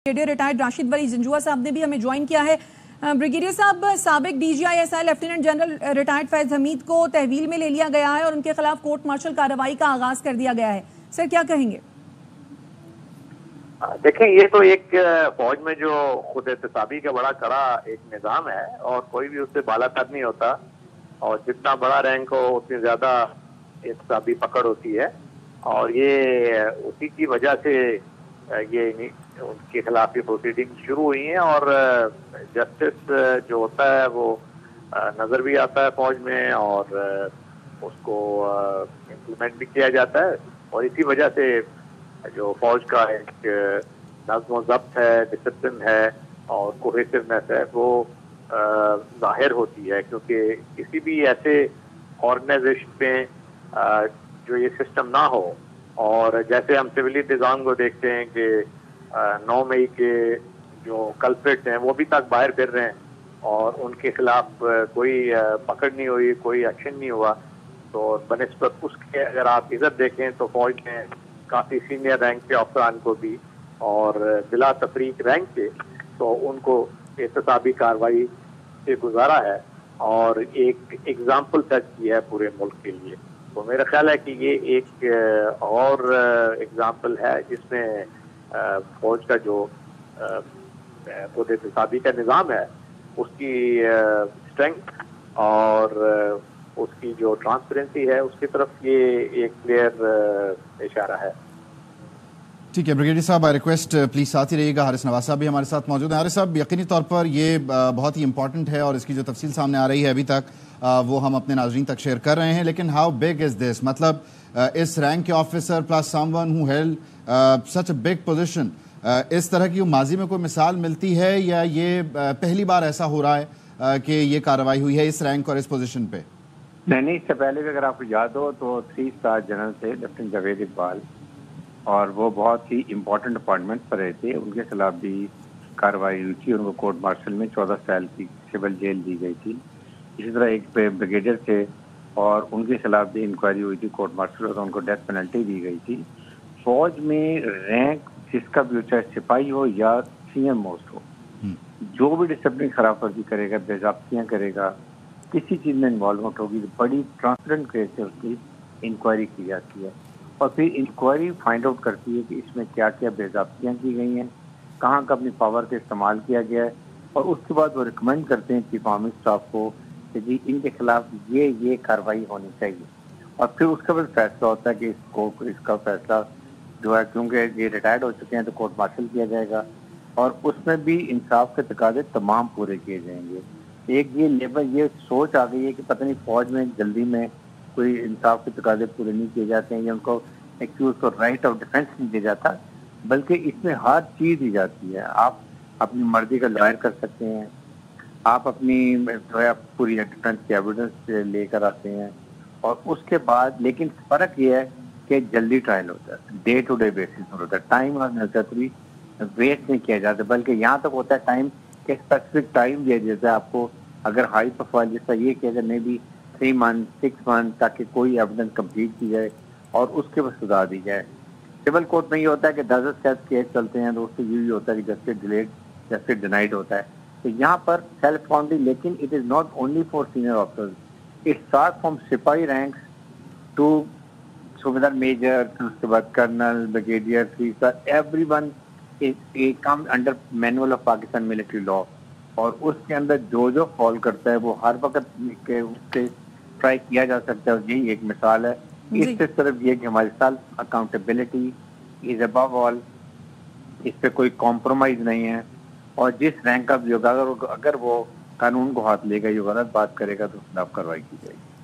Brigadier retired Rashid वली जंजुआ साहब ने भी हमें ज्वाइन किया है। ब्रिगेडियर साहब, साबिक DGI-SI lieutenant general retired Faiz Hamid को तहवील में ले लिया गया है और उनके खिलाफ कोर्ट मार्शल कार्रवाई का आगाज कर दिया गया है। सर, क्या कहेंगे? देखें, ये तो एक फौज में जो खुद एहतसाबी का बड़ा कड़ा एक निज़ाम है और कोई भी उससे बालातर नहीं होता और जितना बड़ा रैंक हो उतनी ज़्यादा एहतसाबी पकड़ होती है और ये उसी की वजह से ये उनके खिलाफ ये प्रोसीडिंग शुरू हुई हैं और जस्टिस जो होता है वो नज़र भी आता है फौज में और उसको इम्प्लीमेंट भी किया जाता है और इसी वजह से जो फौज का एक नज़्म ज़ब्त है, डिसिप्लिन है और कोहेसिवनेस है वो ज़ाहिर होती है, क्योंकि किसी भी ऐसे ऑर्गेनाइजेशन में जो ये सिस्टम ना हो और जैसे हम सिविली निज़ाम को देखते हैं कि 9 मई के जो कल्प्रिट हैं वो अभी तक बाहर फिर रहे हैं और उनके खिलाफ कोई पकड़ नहीं हुई, कोई एक्शन नहीं हुआ, तो बनिस्बत उसके अगर आप इधर देखें तो फौज ने काफ़ी सीनियर रैंक के अफसरान को भी और बिला तफरीक रैंक के तो उनको एहतसाबी कार्रवाई से गुजारा है और एक एग्जाम्पल सेट किया है पूरे मुल्क के लिए। तो मेरा ख्याल है कि ये एक और एग्जाम्पल है जिसमें फौज का जो खुद एहतसाबी का निज़ाम है उसकी स्ट्रेंथ और उसकी जो ट्रांसपेरेंसी है उसकी तरफ ये एक क्लियर इशारा है। ठीक है ब्रिगेडियर साहब, आई रिक्वेस्ट प्लीज साथ ही रहिएगा। हारिस नवाज साहब भी हमारे साथ मौजूद हैं। हारिस साहब, यकीनी तौर पर ये बहुत ही इंपॉर्टेंट है और इसकी जो तफसील सामने आ रही है अभी तक वो हम अपने नाजरीन तक शेयर कर रहे हैं, लेकिन हाउ बिग इज दिस? मतलब इस रैंक के officer plus someone who held such a big position, इस तरह की माजी में कोई मिसाल मिलती है या ये पहली बार ऐसा हो रहा है कि ये कार्रवाई हुई है इस रैंक और इस पोजीशन पे? नहीं, इससे पहले भी अगर आपको याद हो तो 3 स्टार जनरल थे लेफ्टिनेंट जावेद इकबाल और वो बहुत ही इम्पोर्टेंट अपॉइंटमेंट पर रहे थे। उनके खिलाफ भी कार्रवाई हुई थी, उनको कोर्ट मार्शल में 14 साल की सिविल जेल दी गई थी। इसी तरह एक ब्रिगेडियर थे और उनके खिलाफ भी इंक्वायरी हुई थी कोर्ट मार्शल और उनको डेथ पेनल्टी दी गई थी। फौज में रैंक जिसका भी हो, चाहे सिपाही हो या सीनियर मोस्ट हो, जो भी डिसिप्लिन खराब वर्जी करेगा, बेज़ाब्तियाँ करेगा, किसी चीज़ में इन्वॉल्वमेंट होगी तो बड़ी ट्रांसपेरेंट केस से उसकी इंक्वायरी की जाती है और फिर इंक्वायरी फाइंड आउट करती है कि इसमें क्या क्या बेज़ाब्तियाँ की गई हैं, कहाँ का अपनी पावर का इस्तेमाल किया गया है और उसके बाद वो रिकमेंड करते हैं चीफ आर्मी स्टाफ को कि जी इनके खिलाफ ये कार्रवाई होनी चाहिए और फिर उसके बाद फैसला होता है कि इसका फैसला जो है, क्योंकि ये रिटायर्ड हो चुके हैं तो कोर्ट मार्शल किया जाएगा और उसमें भी इंसाफ के तकाजे तमाम पूरे किए जाएंगे। एक ये सोच आ गई है कि पता नहीं फौज में जल्दी में कोई इंसाफ के तकाजे पूरे नहीं किए जाते हैं या उनको एक्यूज को राइट ऑफ डिफेंस नहीं दिया जाता, बल्कि इसमें हर चीज़ दी जाती है। आप अपनी मर्जी का लॉयर कर सकते हैं, आप अपनी जो है पूरी डिफेंस की एविडेंस लेकर आते हैं और उसके बाद लेकिन फ़र्क ये है कि जल्दी ट्रायल होता है, डे टू डे बेसिस पर होता है, टाइम और नेसेसरी वेस्ट नहीं किया जाता, बल्कि यहाँ तक होता है टाइम के स्पेसिफिक टाइम दिया जाता है आपको। अगर हाई प्रोफाइल जैसा ये कि अगर मे बी 3 मंथ 6 मंथ ताकि कोई एविडेंस कंप्लीट की जाए और उसके बाद सजा दी जाए। सिविल कोर्ट में ये होता है कि 10 स्टेप केस चलते हैं तो उससे यही होता है कि जस्टिस डिलेड जस्टिस डिनाइड होता है। तो यहाँ पर सेल्फ फाउंडिंग, लेकिन it is not only for senior officers, it start from सिपाही रैंक्स टू सूबेदार मेजर, उसके बाद colonel, brigadier, 3 star, everyone come under manual of Pakistan military law और उसके अंदर जो फॉल करता है वो हर वक्त उससे ट्राई किया जा सकता है। यही एक मिसाल है। इससे सिर्फ ये कि हमारी self accountability is above all, इस पे कोई कॉम्प्रोमाइज नहीं है और जिस रैंक का भी होगा अगर वो कानून को हाथ लेगा, ये गलत बात करेगा तो उसके खिलाफ कार्रवाई की जाएगी।